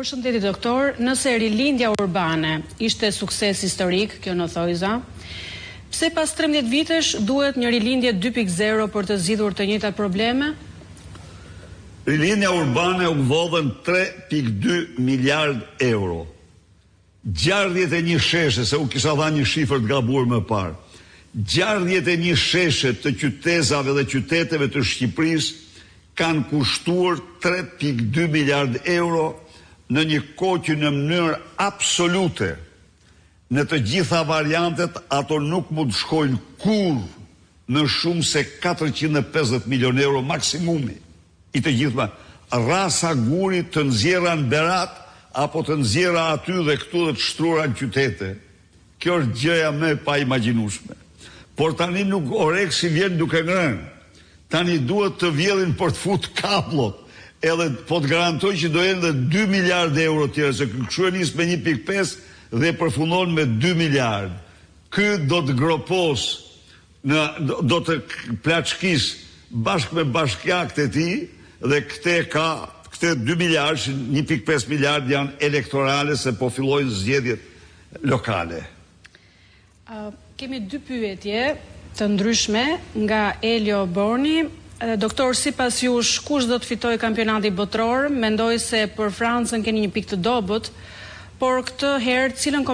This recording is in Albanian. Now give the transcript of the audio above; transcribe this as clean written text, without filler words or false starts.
Përshëndetje doktor, nëse rilindja urbane ishte sukses historik, kjo në thojza, pse pas 13 vitesh duhet një rilindje 2.0 për të zgjidhur të njëjtat probleme? Rilindja urbane u vodhen 3.2 miliard euro. 61 sheshe, se u kisha dha një shifër të gabuar më parë. 61 sheshe të qytetave dhe qyteteve të Shqipërisë kanë kushtuar 3.2 miliard euro në një kohë që në mënyrë absolute në të gjitha variantet ato nuk mund të shkojnë kur në shumë se 450 milion euro maksimumi i të gjitha. Rasa guri të nxjerra në Berat apo të nxjerra aty dhe këtu dhe të shtruara në qytete. Kjo është gjëja më e paimagjinueshme. Por tani nuk Oreksi vjen duke ngrënë. Tani duhet të vjedhin për të fut kapllot. Edhe po të garantoj që do jenë dhe 2 miliard euro tjera, se kështu e nis me 1.5 dhe përfundon me 2 miliard. Ky do të gropos, do të plaçkis bashkë me bashkiakët e tij dhe këte 2 miliard, 1.5 miliard janë elektorale se po fillojnë zgjedhjet lokale. Kemi dy pyetje të ndryshme nga Elio Borni. Doktor, sipas jush, kush do të fitojë kampionatin botror? Mendoj se për Francën keni një pikë të dobët, por këtë herë cilën